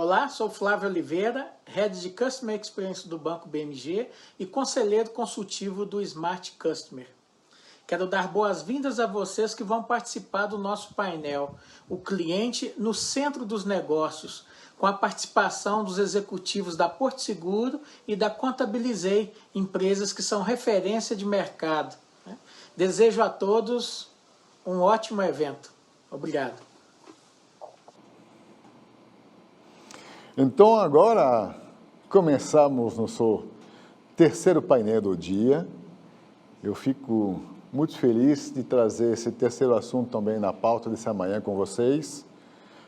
Olá, sou Flávio Oliveira, Head de Customer Experience do Banco BMG e conselheiro consultivo do Smart Customer. Quero dar boas-vindas a vocês que vão participar do nosso painel, o cliente no centro dos negócios, com a participação dos executivos da Porto Seguro e da Contabilizei, empresas que são referência de mercado. Desejo a todos um ótimo evento. Obrigado. Então, agora, começamos nosso terceiro painel do dia. Eu fico muito feliz de trazer esse terceiro assunto também na pauta dessa manhã com vocês.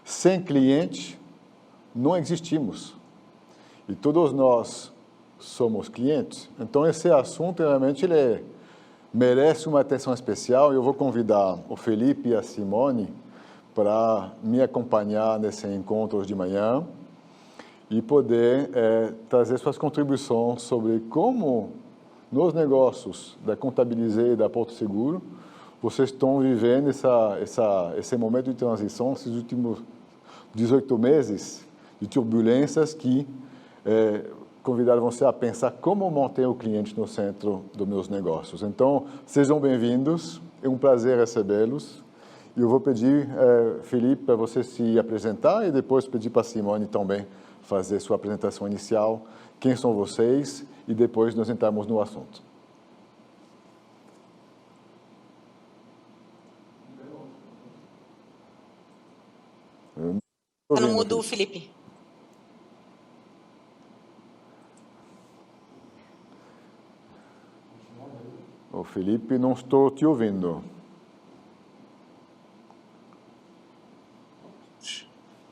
Sem cliente, não existimos. E todos nós somos clientes. Então, esse assunto, realmente, merece uma atenção especial. Eu vou convidar o Felipe e a Simone para me acompanhar nesse encontro de manhã e poder trazer suas contribuições sobre como, nos negócios da Contabilizei e da Porto Seguro, vocês estão vivendo esse momento de transição, esses últimos 18 meses de turbulências que convidaram você a pensar como manter o cliente no centro dos meus negócios. Então, sejam bem-vindos, é um prazer recebê-los. E eu vou pedir, Felipe, para você se apresentar e depois pedir para a Simone também fazer sua apresentação inicial, quem são vocês, e depois nós entramos no assunto. Está no mudo, Felipe. Ô, Felipe, não estou te ouvindo.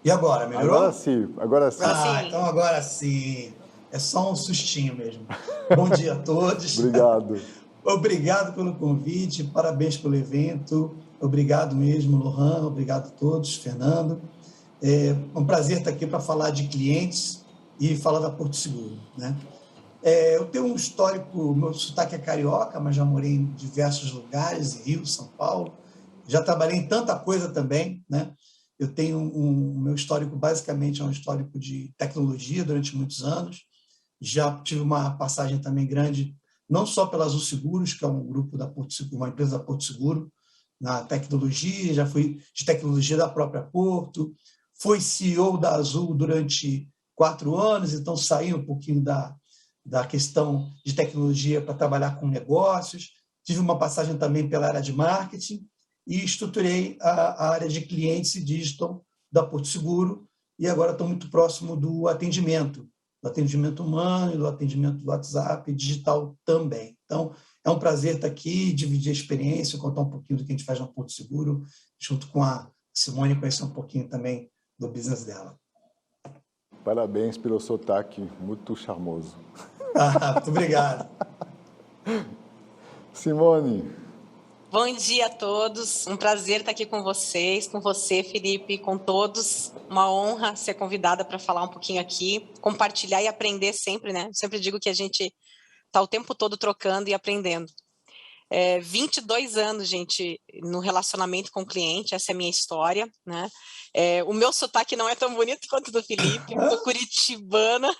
E agora, melhorou? Agora sim, agora sim. Então agora sim. É só um sustinho mesmo. Bom dia a todos. Obrigado. Obrigado pelo convite, parabéns pelo evento. Obrigado mesmo, Lohan, obrigado a todos, Fernando. É um prazer estar aqui para falar de clientes e falar da Porto Seguro, né? Eu tenho um histórico, meu sotaque é carioca, mas já morei em diversos lugares, Rio, São Paulo. Já trabalhei em tanta coisa também, né? Eu tenho meu histórico, basicamente, é um histórico de tecnologia durante muitos anos. Já tive uma passagem também grande, não só pela Azul Seguros, que é um grupo da Porto Seguro, uma empresa da Porto Seguro, na tecnologia, já fui de tecnologia da própria Porto, fui CEO da Azul durante 4 anos, então saí um pouquinho da questão de tecnologia para trabalhar com negócios. Tive uma passagem também pela área de marketing, e estruturei a área de clientes e digital da Porto Seguro, e agora estou muito próximo do atendimento humano, do atendimento do WhatsApp, digital também. Então, é um prazer estar aqui, dividir a experiência, contar um pouquinho do que a gente faz na Porto Seguro, junto com a Simone, conhecer um pouquinho também do business dela. Parabéns pelo sotaque, muito charmoso. Muito obrigado. Simone. Bom dia a todos, um prazer estar aqui com vocês, com você, Felipe, com todos. Uma honra ser convidada para falar um pouquinho aqui, compartilhar e aprender sempre, né? Sempre digo que a gente está o tempo todo trocando e aprendendo. 22 anos, gente, no relacionamento com o cliente, essa é a minha história, né? O meu sotaque não é tão bonito quanto o do Felipe, eu sou curitibana.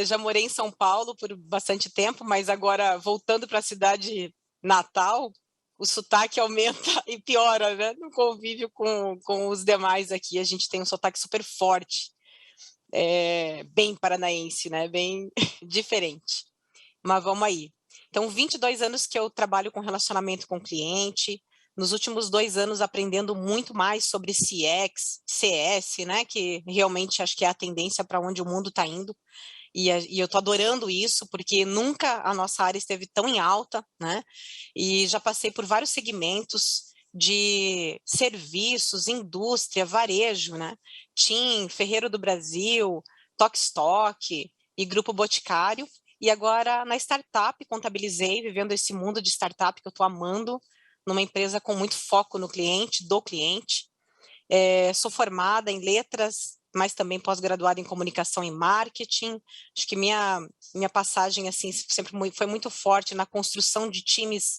Já morei em São Paulo por bastante tempo, mas agora, voltando para a cidade natal, o sotaque aumenta e piora, né? No convívio com os demais aqui, a gente tem um sotaque super forte, bem paranaense, né? Bem diferente. Mas vamos aí. Então, 22 anos que eu trabalho com relacionamento com o cliente, nos últimos 2 anos aprendendo muito mais sobre CX, CS, né? Que realmente acho que é a tendência para onde o mundo está indo. E eu estou adorando isso, porque nunca a nossa área esteve tão em alta, né? E já passei por vários segmentos de serviços, indústria, varejo, né? TIM, Ferreiro do Brasil, Tokstok e Grupo Boticário. E agora na startup, Contabilizei, vivendo esse mundo de startup que eu estou amando, numa empresa com muito foco no cliente, do cliente. Sou formada em letras, mas também pós-graduada em comunicação e marketing. Acho que minha passagem assim sempre foi muito forte na construção de times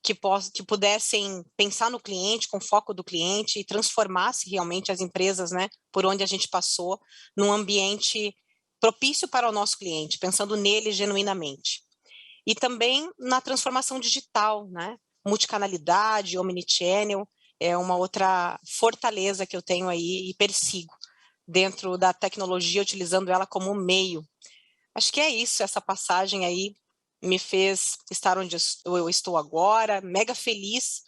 que pudessem pensar no cliente, com foco do cliente, e transformasse realmente as empresas, né, por onde a gente passou, num ambiente propício para o nosso cliente, pensando nele genuinamente. E também na transformação digital, né, multicanalidade, omnichannel, é uma outra fortaleza que eu tenho aí e persigo dentro da tecnologia, utilizando ela como meio. Acho que é isso, essa passagem aí me fez estar onde eu estou agora, mega feliz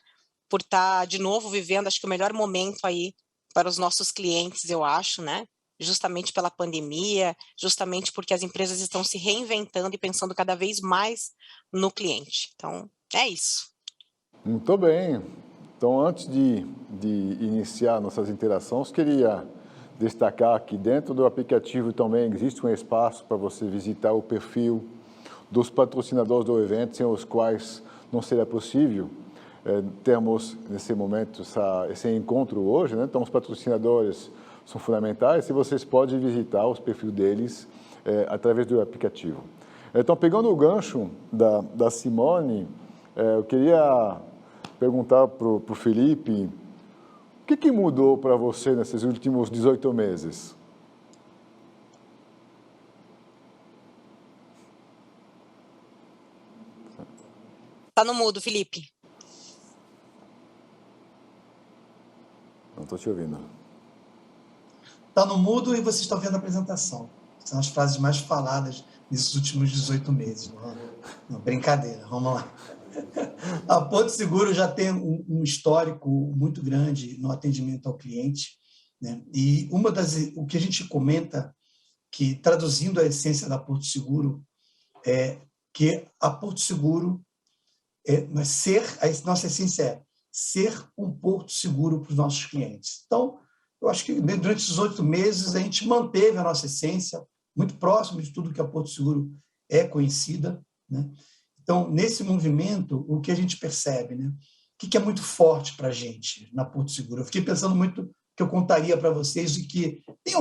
por estar de novo vivendo, acho que o melhor momento aí para os nossos clientes, eu acho, né? Justamente pela pandemia, justamente porque as empresas estão se reinventando e pensando cada vez mais no cliente. Então, é isso. Muito bem. Então, antes de iniciar nossas interações, queria destacar que dentro do aplicativo também existe um espaço para você visitar o perfil dos patrocinadores do evento, sem os quais não seria possível termos, nesse momento, esse encontro hoje, né? Então, os patrocinadores são fundamentais e vocês podem visitar os perfis deles através do aplicativo. Então, pegando o gancho da Simone, eu queria perguntar para o Felipe, o que mudou para você nesses últimos 18 meses? Tá no mudo, Felipe. Não estou te ouvindo. Está no mudo e vocês estão vendo a apresentação. São as frases mais faladas nesses últimos 18 meses. Não, brincadeira, vamos lá. A Porto Seguro já tem um histórico muito grande no atendimento ao cliente, né? E o que a gente comenta, que traduzindo a essência da Porto Seguro, é que a Porto Seguro, a nossa essência é ser um porto seguro para os nossos clientes. Então, eu acho que durante esses 8 meses a gente manteve a nossa essência muito próximo de tudo que a Porto Seguro é conhecida, né? Então, nesse movimento, o que a gente percebe, né? O que é muito forte para a gente na Porto Seguro? Eu fiquei pensando muito que eu contaria para vocês e que tem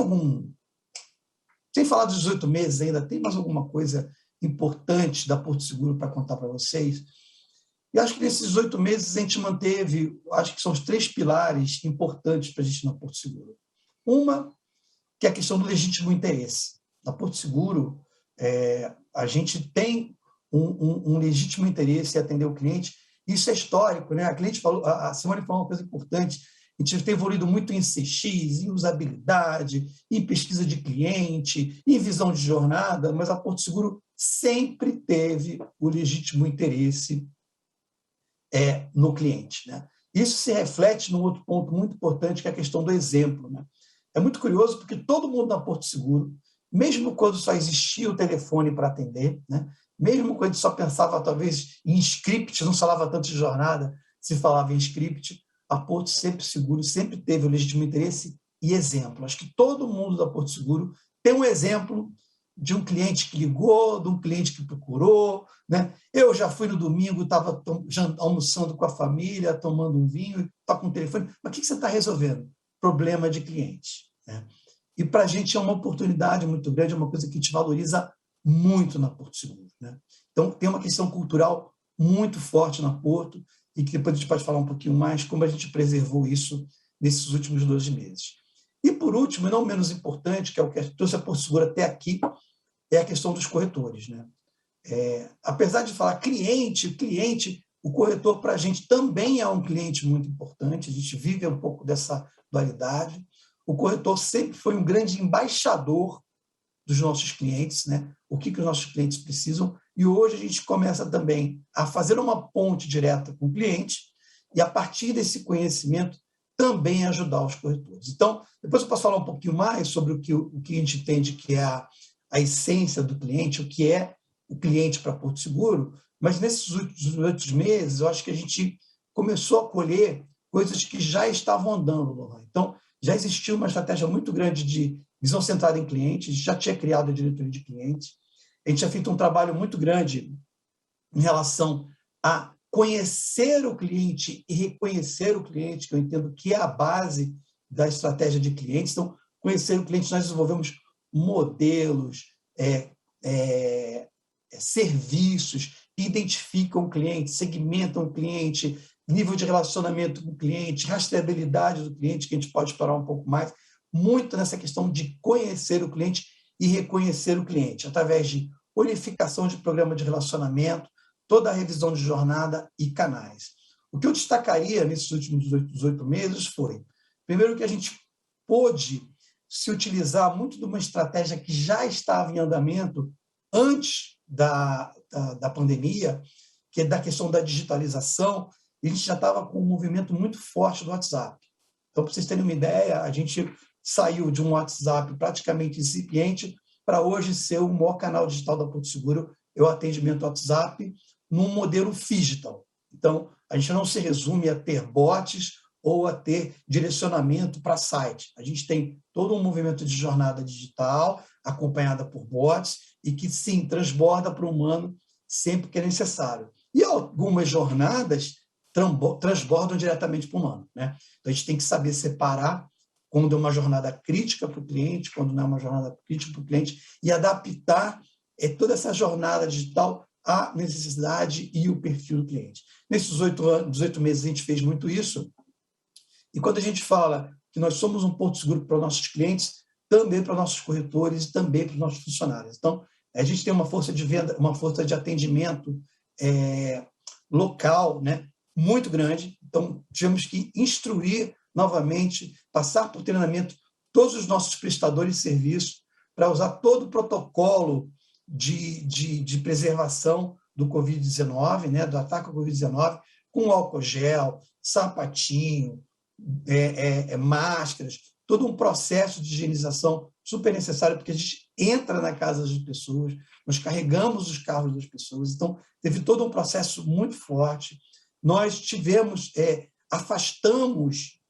sem falar dos 18 meses ainda, tem mais alguma coisa importante da Porto Seguro para contar para vocês? E acho que nesses 8 meses a gente manteve, acho que são os 3 pilares importantes para a gente na Porto Seguro. Uma, que é a questão do legítimo interesse. Na Porto Seguro, a gente tem um legítimo interesse em atender o cliente. Isso é histórico, né? A Simone falou uma coisa importante. A gente tem evoluído muito em CX, em usabilidade, em pesquisa de cliente, em visão de jornada, mas a Porto Seguro sempre teve o legítimo interesse no cliente, né? Isso se reflete num outro ponto muito importante, que é a questão do exemplo, né? É muito curioso porque todo mundo na Porto Seguro, mesmo quando só existia o telefone para atender, né? Mesmo quando a gente só pensava talvez em script, não falava tanto de jornada, se falava em script, a Porto Seguro sempre teve o legítimo interesse e exemplo. Acho que todo mundo da Porto Seguro tem um exemplo de um cliente que ligou, de um cliente que procurou, né? Eu já fui no domingo, estava almoçando com a família, tomando um vinho, está com o telefone. Mas o que você está resolvendo? Problema de cliente, né? E para a gente é uma oportunidade muito grande, é uma coisa que a gente valoriza muito na Porto Seguro, né? Então, tem uma questão cultural muito forte na Porto e que depois a gente pode falar um pouquinho mais como a gente preservou isso nesses últimos 12 meses. E, por último, e não menos importante, que é o que trouxe a Porto Seguro até aqui, é a questão dos corretores, né? Apesar de falar cliente, o corretor para a gente também é um cliente muito importante, a gente vive um pouco dessa dualidade. O corretor sempre foi um grande embaixador dos nossos clientes, né? O que os nossos clientes precisam, e hoje a gente começa também a fazer uma ponte direta com o cliente e, a partir desse conhecimento, também ajudar os corretores. Então, depois eu posso falar um pouquinho mais sobre o que a gente entende que é a essência do cliente, o que é o cliente para Porto Seguro, mas nesses últimos meses, eu acho que a gente começou a colher coisas que já estavam andando, Lohan. Então, já existia uma estratégia muito grande de visão centrada em clientes, a gente já tinha criado a diretoria de clientes, a gente já feito um trabalho muito grande em relação a conhecer o cliente e reconhecer o cliente, que eu entendo que é a base da estratégia de clientes. Então, conhecer o cliente, nós desenvolvemos modelos, serviços que identificam o cliente, segmentam o cliente, nível de relacionamento com o cliente, rastreabilidade do cliente, que a gente pode explorar um pouco mais, muito nessa questão de conhecer o cliente e reconhecer o cliente, através de unificação de programa de relacionamento, toda a revisão de jornada e canais. O que eu destacaria nesses últimos 18 meses foi, primeiro, que a gente pôde se utilizar muito de uma estratégia que já estava em andamento antes da pandemia, que é da questão da digitalização, e a gente já estava com um movimento muito forte do WhatsApp. Então, para vocês terem uma ideia, a gente saiu de um WhatsApp praticamente incipiente para hoje ser o maior canal digital da Porto Seguro, é o atendimento WhatsApp, num modelo phygital. Então, a gente não se resume a ter bots ou a ter direcionamento para site. A gente tem todo um movimento de jornada digital, acompanhada por bots, e que, sim, transborda para o humano sempre que é necessário. E algumas jornadas transbordam diretamente para o humano, né? Então, a gente tem que saber separar quando é uma jornada crítica para o cliente, quando não é uma jornada crítica para o cliente, e adaptar toda essa jornada digital à necessidade e o perfil do cliente. Nesses 18 meses, a gente fez muito isso, e quando a gente fala que nós somos um porto seguro para os nossos clientes, também para os nossos corretores e também para os nossos funcionários. Então, a gente tem uma força de venda, uma força de atendimento local, né, muito grande. Então, tivemos que instruir novamente, passar por treinamento todos os nossos prestadores de serviço para usar todo o protocolo de preservação do Covid-19, né, do ataque ao Covid-19, com álcool gel, sapatinho, máscaras, todo um processo de higienização super necessário, porque a gente entra na casa das pessoas, nós carregamos os carros das pessoas, então teve todo um processo muito forte. Nós afastamos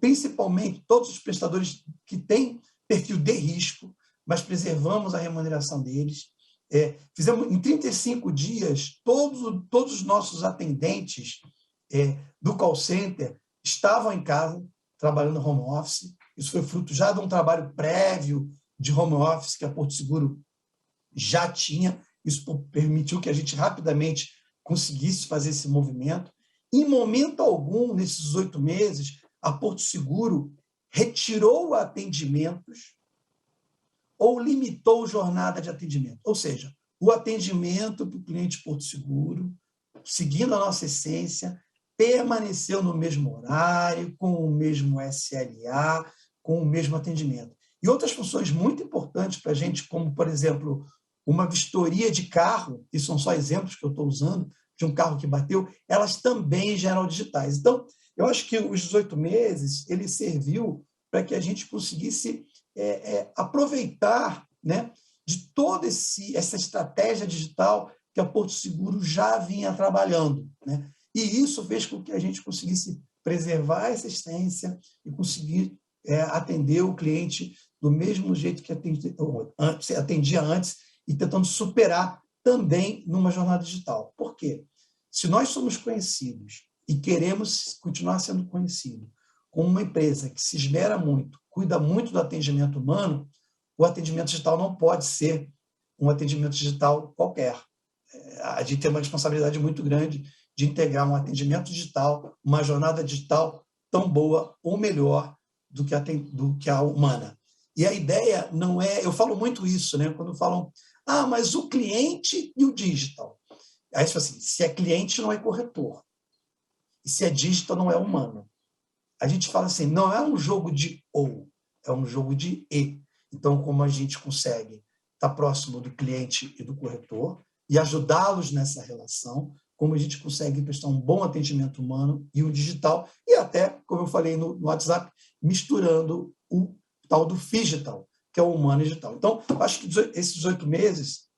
principalmente todos os prestadores que têm perfil de risco, mas preservamos a remuneração deles. Fizemos em 35 dias, todos os nossos atendentes do call center estavam em casa, trabalhando home office. Isso foi fruto já de um trabalho prévio de home office que a Porto Seguro já tinha. Isso permitiu que a gente rapidamente conseguisse fazer esse movimento. Em momento algum, nesses 18 meses, a Porto Seguro retirou atendimentos ou limitou jornada de atendimento. Ou seja, o atendimento para o cliente Porto Seguro, seguindo a nossa essência, permaneceu no mesmo horário, com o mesmo SLA, com o mesmo atendimento. E outras funções muito importantes para a gente, como, por exemplo, uma vistoria de carro, e são só exemplos que eu estou usando, de um carro que bateu, elas também já eram digitais. Então, eu acho que os 18 meses, ele serviu para que a gente conseguisse aproveitar, né, de toda essa estratégia digital que a Porto Seguro já vinha trabalhando, né? E isso fez com que a gente conseguisse preservar essa essência e conseguir atender o cliente do mesmo jeito que atendia antes e tentando superar também numa jornada digital. Por quê? Se nós somos conhecidos e queremos continuar sendo conhecidos como uma empresa que se esmera muito, cuida muito do atendimento humano, o atendimento digital não pode ser um atendimento digital qualquer. A gente tem uma responsabilidade muito grande de integrar um atendimento digital, uma jornada digital tão boa ou melhor do que a humana. E a ideia não é... Eu falo muito isso, né? Quando falam, mas o cliente e o digital. Aí você fala assim, se é cliente, não é corretor. E se é digital, não é humano. A gente fala assim, não é um jogo de ou, é um jogo de e. Então, como a gente consegue estar próximo do cliente e do corretor e ajudá-los nessa relação, como a gente consegue prestar um bom atendimento humano e o digital, e até, como eu falei no WhatsApp, misturando o tal do phygital, que é o humano e digital. Então, acho que esses 18 meses,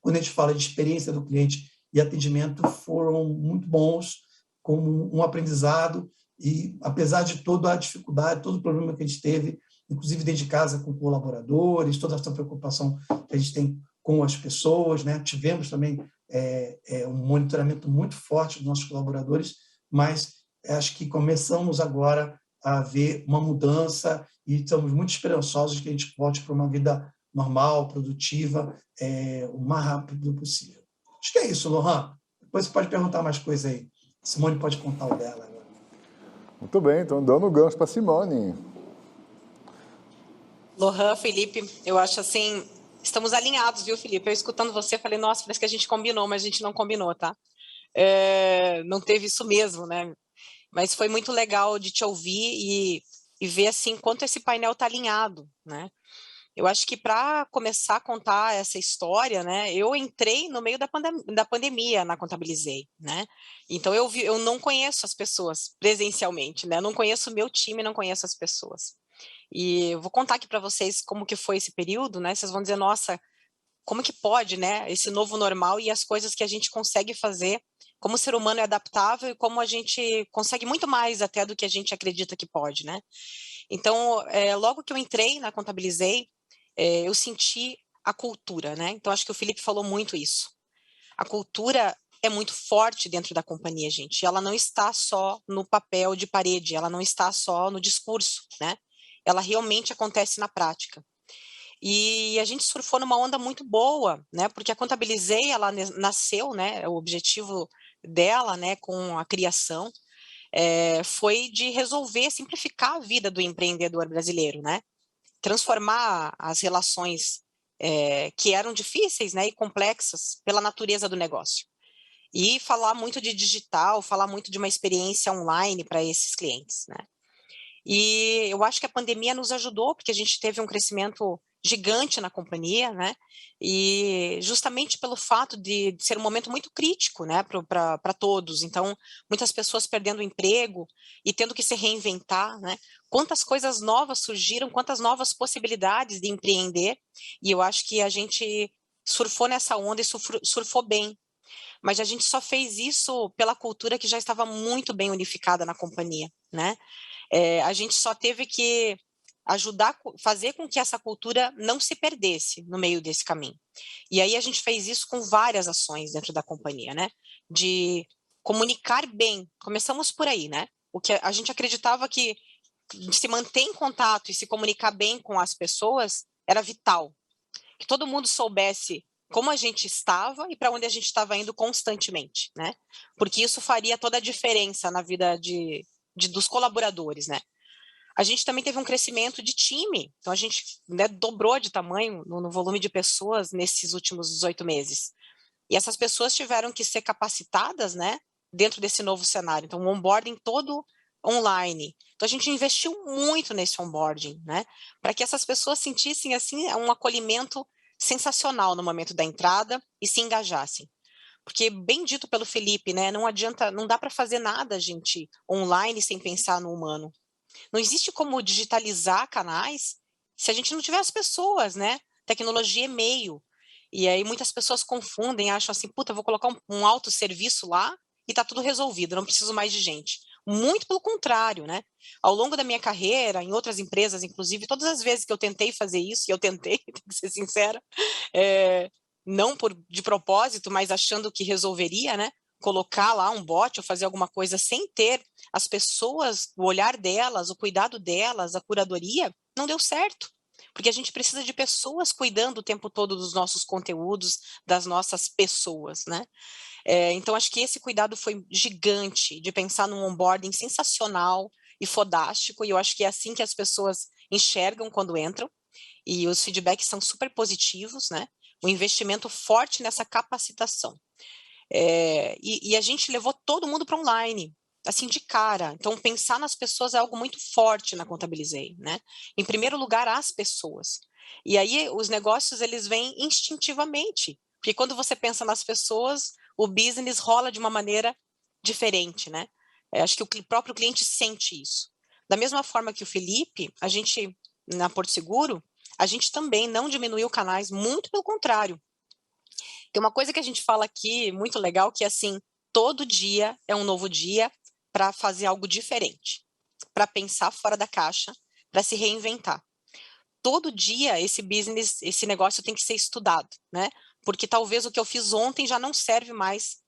quando a gente fala de experiência do cliente e atendimento, foram muito bons, como um aprendizado, e apesar de toda a dificuldade, todo o problema que a gente teve, inclusive dentro de casa com colaboradores, toda essa preocupação que a gente tem com as pessoas, né? Tivemos também um monitoramento muito forte dos nossos colaboradores, mas acho que começamos agora a ver uma mudança e estamos muito esperançosos que a gente volte para uma vida normal, produtiva, o mais rápido possível. Acho que é isso, Lohan. Depois você pode perguntar mais coisa aí. Simone pode contar o dela agora. Muito bem, então dando gancho para Simone. Lohan, Felipe, eu acho assim, estamos alinhados, viu, Felipe? Eu escutando você, falei, nossa, parece que a gente combinou, mas a gente não combinou, tá? Não teve isso mesmo, né? Mas foi muito legal de te ouvir e ver, assim, quanto esse painel tá alinhado, né? Eu acho que para começar a contar essa história, né, eu entrei no meio da pandemia na Contabilizei, né? Então eu não conheço as pessoas presencialmente, né? Eu não conheço o meu time, não conheço as pessoas. E eu vou contar aqui para vocês como que foi esse período, né? Vocês vão dizer, nossa, como que pode, né? Esse novo normal e as coisas que a gente consegue fazer, como o ser humano é adaptável e como a gente consegue muito mais até do que a gente acredita que pode, né? Então, logo que eu entrei na Contabilizei, eu senti a cultura, né? Então, acho que o Felipe falou muito isso. A cultura é muito forte dentro da companhia, gente. E ela não está só no papel de parede, ela não está só no discurso, né? Ela realmente acontece na prática. E a gente surfou numa onda muito boa, né? Porque a Contabilizei, ela nasceu, né? O objetivo dela, né, com a criação, foi de resolver, simplificar a vida do empreendedor brasileiro, né? Transformar as relações que eram difíceis, né, e complexas pela natureza do negócio. E falar muito de digital, falar muito de uma experiência online para esses clientes, né? E eu acho que a pandemia nos ajudou, porque a gente teve um crescimento gigante na companhia, né? E justamente pelo fato de ser um momento muito crítico, né, para todos. Então, muitas pessoas perdendo o emprego e tendo que se reinventar, né? Quantas coisas novas surgiram, quantas novas possibilidades de empreender. E eu acho que a gente surfou nessa onda e surfou bem. Mas a gente só fez isso pela cultura que já estava muito bem unificada na companhia, né? A gente só teve que ajudar, fazer com que essa cultura não se perdesse no meio desse caminho. E aí a gente fez isso com várias ações dentro da companhia, né? De comunicar bem. Começamos por aí, né? O que a gente acreditava que se manter em contato e se comunicar bem com as pessoas era vital. Que todo mundo soubesse como a gente estava e para onde a gente estava indo constantemente, né? Porque isso faria toda a diferença na vida dos colaboradores, né? A gente também teve um crescimento de time, então a gente, né, dobrou de tamanho no volume de pessoas nesses últimos 18 meses. E essas pessoas tiveram que ser capacitadas, né, dentro desse novo cenário. Então, o onboarding todo online. Então, a gente investiu muito nesse onboarding, né, para que essas pessoas sentissem, assim, um acolhimento sensacional no momento da entrada e se engajassem. Porque, bem dito pelo Felipe, né, não adianta, não dá para fazer nada, gente, online sem pensar no humano. Não existe como digitalizar canais se a gente não tiver as pessoas, né? Tecnologia é meio. E aí muitas pessoas confundem, acham assim, puta, eu vou colocar um autosserviço lá e tá tudo resolvido, não preciso mais de gente. Muito pelo contrário, né? Ao longo da minha carreira, em outras empresas, inclusive, todas as vezes que eu tentei fazer isso, e eu tentei, tenho que ser sincera, não de propósito, mas achando que resolveria, né? Colocar lá um bot ou fazer alguma coisa sem ter as pessoas, o olhar delas, o cuidado delas, a curadoria, não deu certo. Porque a gente precisa de pessoas cuidando o tempo todo dos nossos conteúdos, das nossas pessoas, né? Então, acho que esse cuidado foi gigante, de pensar num onboarding sensacional e fodástico, e eu acho que é assim que as pessoas enxergam quando entram, e os feedbacks são super positivos, né? Um investimento forte nessa capacitação. E a gente levou todo mundo para online, assim, de cara. Então, pensar nas pessoas é algo muito forte na Contabilizei, né? Em primeiro lugar, as pessoas. E aí, os negócios, eles vêm instintivamente, porque quando você pensa nas pessoas, o business rola de uma maneira diferente, né? Acho que o próprio cliente sente isso. Da mesma forma que o Felipe, a gente, na Porto Seguro, a gente também não diminuiu canais, muito pelo contrário. Tem uma coisa que a gente fala aqui, muito legal, que é assim, todo dia é um novo dia para fazer algo diferente, para pensar fora da caixa, para se reinventar. Todo dia esse business, esse negócio tem que ser estudado, né? Porque talvez o que eu fiz ontem já não serve mais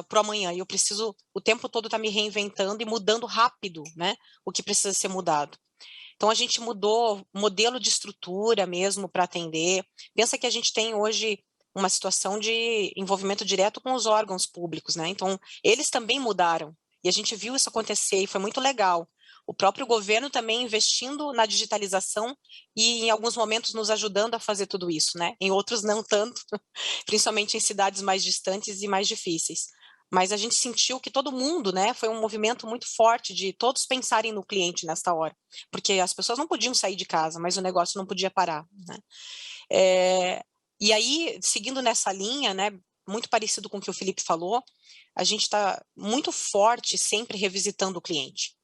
para o amanhã. E eu preciso o tempo todo estar me reinventando e mudando rápido, né? O que precisa ser mudado. Então a gente mudou modelo de estrutura mesmo para atender. Pensa que a gente tem hoje uma situação de envolvimento direto com os órgãos públicos, né? Então, eles também mudaram, e a gente viu isso acontecer, e foi muito legal. O próprio governo também investindo na digitalização e, em alguns momentos, nos ajudando a fazer tudo isso, né? Em outros, não tanto, principalmente em cidades mais distantes e mais difíceis. Mas a gente sentiu que todo mundo, né, foi um movimento muito forte de todos pensarem no cliente nesta hora, porque as pessoas não podiam sair de casa, mas o negócio não podia parar, né? E aí, seguindo nessa linha, né, muito parecido com o que o Felipe falou, a gente está muito forte sempre revisitando o cliente,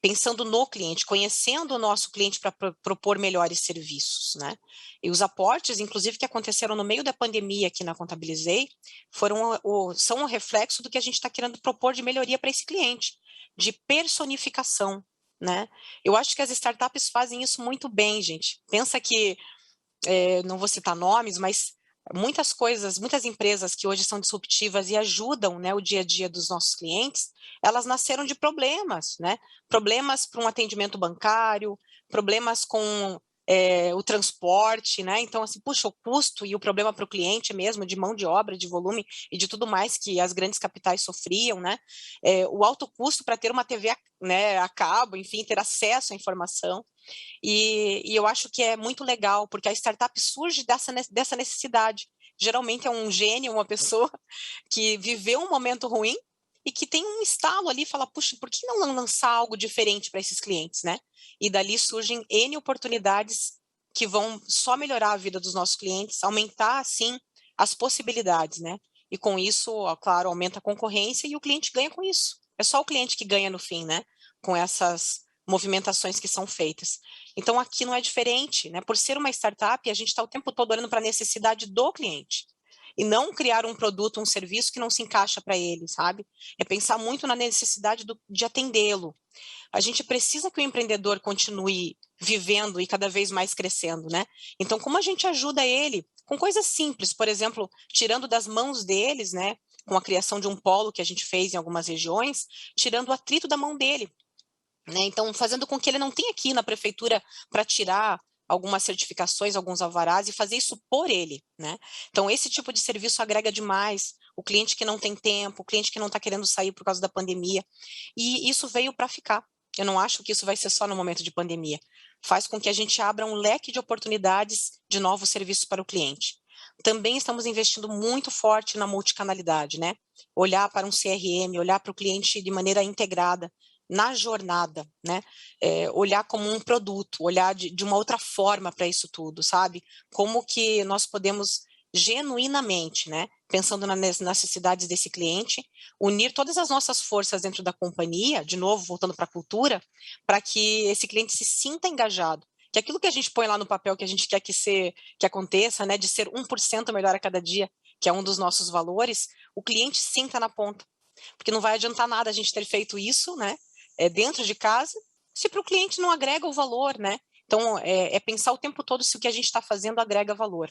pensando no cliente, conhecendo o nosso cliente para propor melhores serviços, né? E os aportes, inclusive, que aconteceram no meio da pandemia aqui na Contabilizei, são um reflexo do que a gente está querendo propor de melhoria para esse cliente, de personificação, né? Eu acho que as startups fazem isso muito bem, gente. Pensa que, não vou citar nomes, mas muitas coisas, muitas empresas que hoje são disruptivas e ajudam, né, o dia a dia dos nossos clientes, elas nasceram de problemas, né? Problemas para um atendimento bancário, problemas com o transporte, né? Então, assim, puxa, o custo e o problema para o cliente mesmo, de mão de obra, de volume e de tudo mais que as grandes capitais sofriam, né? O alto custo para ter uma TV né, a cabo, enfim, ter acesso à informação. E eu acho que é muito legal, porque a startup surge dessa necessidade. Geralmente é um gênio, uma pessoa que viveu um momento ruim e que tem um estalo ali e fala, puxa, por que não lançar algo diferente para esses clientes, né? E dali surgem N oportunidades que vão só melhorar a vida dos nossos clientes, aumentar, assim, as possibilidades, né? E com isso, ó, claro, aumenta a concorrência e o cliente ganha com isso. É só o cliente que ganha no fim, né? Com essas movimentações que são feitas. Então, aqui não é diferente, né? Por ser uma startup, a gente está o tempo todo olhando para a necessidade do cliente e não criar um produto, um serviço que não se encaixa para ele, sabe? É pensar muito na necessidade de atendê-lo. A gente precisa que o empreendedor continue vivendo e cada vez mais crescendo, né? Então, como a gente ajuda ele com coisas simples, por exemplo, tirando das mãos deles, né? Com a criação de um polo que a gente fez em algumas regiões, tirando o atrito da mão dele, né? Então, fazendo com que ele não tenha que ir na prefeitura para tirar algumas certificações, alguns alvarás e fazer isso por ele, né? Então, esse tipo de serviço agrega demais o cliente que não tem tempo, o cliente que não está querendo sair por causa da pandemia. E isso veio para ficar. Eu não acho que isso vai ser só no momento de pandemia. Faz com que a gente abra um leque de oportunidades de novos serviços para o cliente. Também estamos investindo muito forte na multicanalidade, né? Olhar para um CRM, olhar para o cliente de maneira integrada, na jornada, né? Olhar como um produto, olhar de uma outra forma para isso tudo, sabe? Como que nós podemos genuinamente, né? Pensando nas necessidades desse cliente, unir todas as nossas forças dentro da companhia, de novo, voltando para a cultura, para que esse cliente se sinta engajado. Que aquilo que a gente põe lá no papel que a gente quer que aconteça, né? De ser 1% melhor a cada dia, que é um dos nossos valores, o cliente sinta na ponta. Porque não vai adiantar nada a gente ter feito isso, né? Dentro de casa, se para o cliente não agrega o valor, né? Então, é pensar o tempo todo se o que a gente está fazendo agrega valor.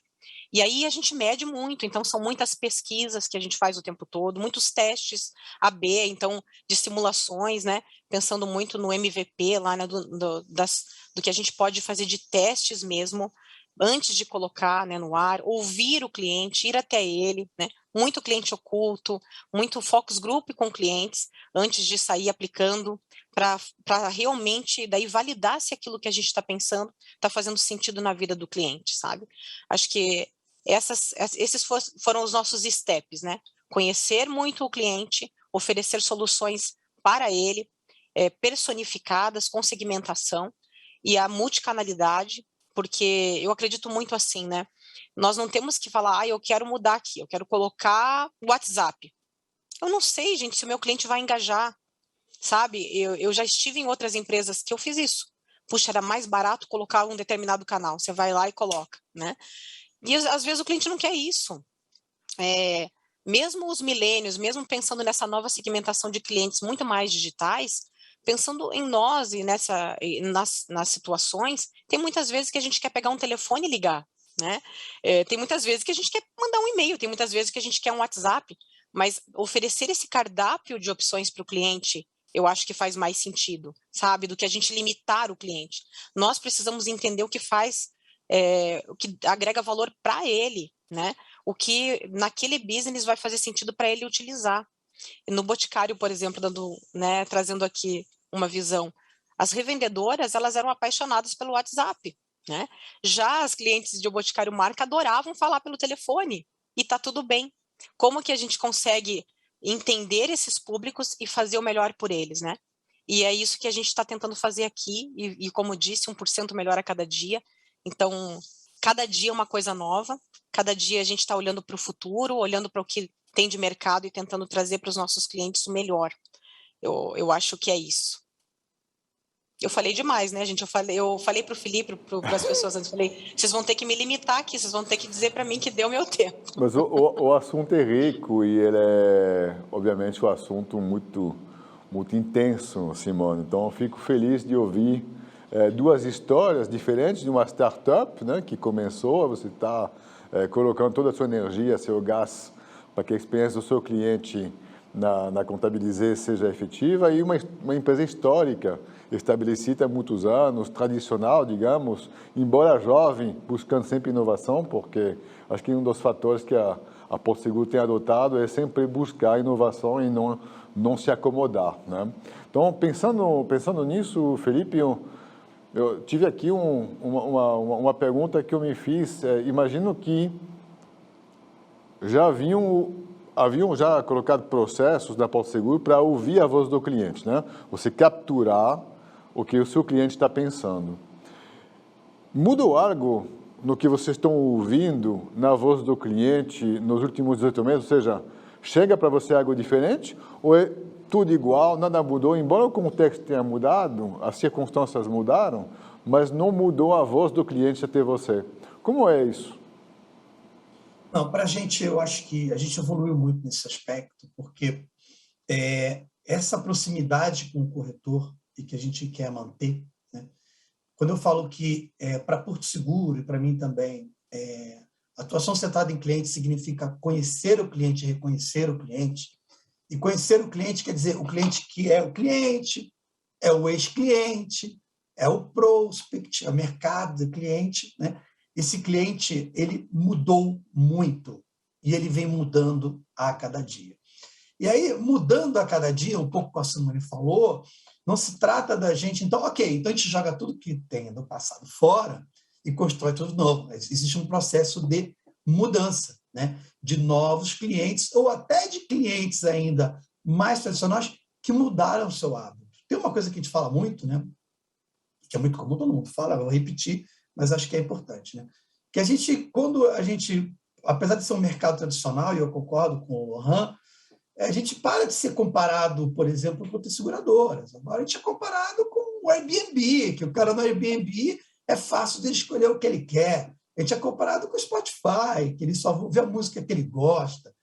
E aí a gente mede muito, então são muitas pesquisas que a gente faz o tempo todo, muitos testes AB, então, de simulações, né? Pensando muito no MVP lá, né? Do que a gente pode fazer de testes mesmo, antes de colocar, né, no ar, ouvir o cliente, ir até ele, né? Muito cliente oculto, muito focus group com clientes, antes de sair aplicando, para realmente daí validar se aquilo que a gente está pensando está fazendo sentido na vida do cliente, sabe? Acho que esses foram os nossos steps, né? Conhecer muito o cliente, oferecer soluções para ele, personificadas, com segmentação, e a multicanalidade, porque eu acredito muito assim, né? Nós não temos que falar, eu quero mudar aqui, eu quero colocar o WhatsApp. Eu não sei, gente, se o meu cliente vai engajar, sabe? Eu já estive em outras empresas que eu fiz isso. Puxa, era mais barato colocar um determinado canal. Você vai lá e coloca, né? E às vezes o cliente não quer isso. Mesmo os milênios, mesmo pensando nessa nova segmentação de clientes muito mais digitais, pensando em nós e nas situações, tem muitas vezes que a gente quer pegar um telefone e ligar, né? Tem muitas vezes que a gente quer mandar um e-mail, tem muitas vezes que a gente quer um WhatsApp, mas oferecer esse cardápio de opções para o cliente, eu acho que faz mais sentido, sabe? Do que a gente limitar o cliente. Nós precisamos entender o que faz, o que agrega valor para ele, né? o que naquele business vai fazer sentido para ele utilizar. No Boticário, por exemplo, trazendo aqui uma visão, as revendedoras, elas eram apaixonadas pelo WhatsApp, né? Já as clientes de O Boticário Marca adoravam falar pelo telefone, e tá tudo bem. Como que a gente consegue entender esses públicos e fazer o melhor por eles, né? E é isso que a gente está tentando fazer aqui, e como disse, 1% melhor a cada dia. Então, cada dia é uma coisa nova, cada dia a gente está olhando para o futuro, olhando para o que tem de mercado e tentando trazer para os nossos clientes o melhor. Eu acho que é isso. Eu falei demais, né, gente? Eu falei para o Felipe, para as pessoas antes, falei, vocês vão ter que me limitar aqui, vocês vão ter que dizer para mim que deu meu tempo. Mas o assunto é rico e ele é, obviamente, um assunto muito intenso, Simone. Então, eu fico feliz de ouvir duas histórias diferentes de uma startup, né, que começou, você está colocando toda a sua energia, seu gás, para que a experiência do seu cliente na Contabilizé seja efetiva, e uma empresa histórica, estabelecida há muitos anos, tradicional, digamos, embora jovem, buscando sempre inovação, porque acho que um dos fatores que a Porto Seguro tem adotado é sempre buscar inovação e não se acomodar, né? Então, pensando nisso, Felipe, eu tive aqui uma pergunta que eu me fiz. Imagino que já haviam já colocado processos da Porto Seguro para ouvir a voz do cliente, né? Você capturar o que o seu cliente está pensando. Mudou algo no que vocês estão ouvindo na voz do cliente nos últimos 18 meses? Ou seja, chega para você algo diferente ou é tudo igual, nada mudou? Embora o contexto tenha mudado, as circunstâncias mudaram, mas não mudou a voz do cliente até você. Como é isso? Não, para a gente, eu acho que a gente evoluiu muito nesse aspecto, porque essa proximidade com o corretor e que a gente quer manter, né? Quando eu falo que para Porto Seguro e para mim também, atuação centrada em cliente significa conhecer o cliente e reconhecer o cliente. E conhecer o cliente quer dizer o cliente que é o cliente, é o ex-cliente, é o prospect, é o mercado do cliente, né? Esse cliente, ele mudou muito e ele vem mudando a cada dia. E aí, mudando a cada dia, um pouco como a Simone falou, não se trata da gente, então, ok, então a gente joga tudo que tem do passado fora e constrói tudo novo. Existe um processo de mudança, né? De novos clientes ou até de clientes ainda mais tradicionais que mudaram o seu hábito. Tem uma coisa que a gente fala muito, né? Que é muito comum, todo mundo fala, vou repetir, mas acho que é importante, né? Que quando a gente, apesar de ser um mercado tradicional, e eu concordo com o Lohan, a gente para de ser comparado, por exemplo, com outras seguradoras. Agora a gente é comparado com o Airbnb, que o cara no Airbnb é fácil de escolher o que ele quer. A gente é comparado com o Spotify, que ele só vê a música que ele gosta.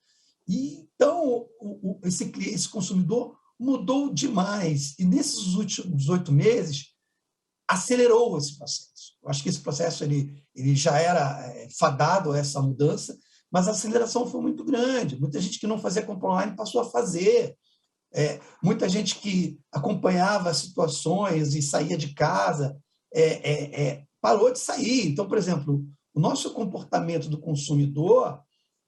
E, então, esse consumidor mudou demais. E nesses últimos 18 meses, acelerou esse processo. Eu acho que esse processo ele já era fadado a essa mudança, mas a aceleração foi muito grande. Muita gente que não fazia compra online passou a fazer. Muita gente que acompanhava situações e saía de casa parou de sair. Então, por exemplo, o nosso comportamento do consumidor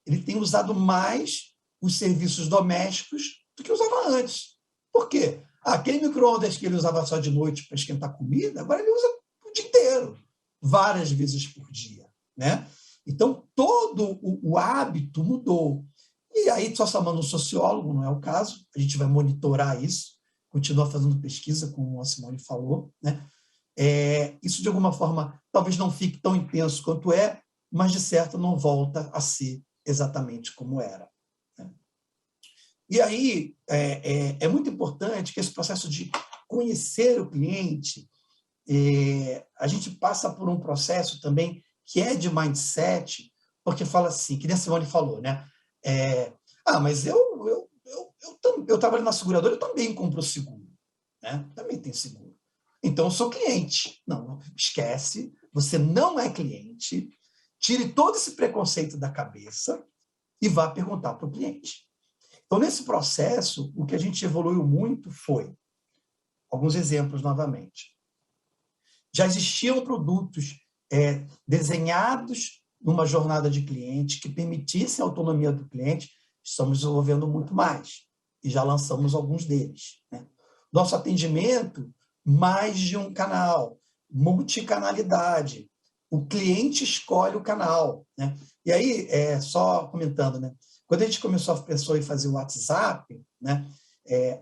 ele tem usado mais os serviços domésticos do que usava antes. Por quê? Aquele micro-ondas que ele usava só de noite para esquentar comida, agora ele usa o dia inteiro, várias vezes por dia, né? Então, todo o hábito mudou. E aí, só chamando um sociólogo, não é o caso, a gente vai monitorar isso, continuar fazendo pesquisa, como a Simone falou, né? Isso, de alguma forma, talvez não fique tão intenso quanto mas, de certo, não volta a ser exatamente como era. Né? E aí, é muito importante que esse processo de conhecer o cliente, a gente passa por um processo também que é de mindset, porque fala assim, que nem a Simone falou, né? Mas eu trabalho na seguradora, eu também compro seguro, né? Também tem seguro. Então, eu sou cliente. Não, esquece, você não é cliente, tire todo esse preconceito da cabeça e vá perguntar para o cliente. Então, nesse processo, o que a gente evoluiu muito foi, alguns exemplos novamente, já existiam produtos desenhados numa jornada de cliente que permitisse a autonomia do cliente, estamos desenvolvendo muito mais e já lançamos alguns deles, né? Nosso atendimento, mais de um canal, multicanalidade. O cliente escolhe o canal, né? E aí, só comentando, né? Quando a gente começou a pessoa a fazer o WhatsApp, né?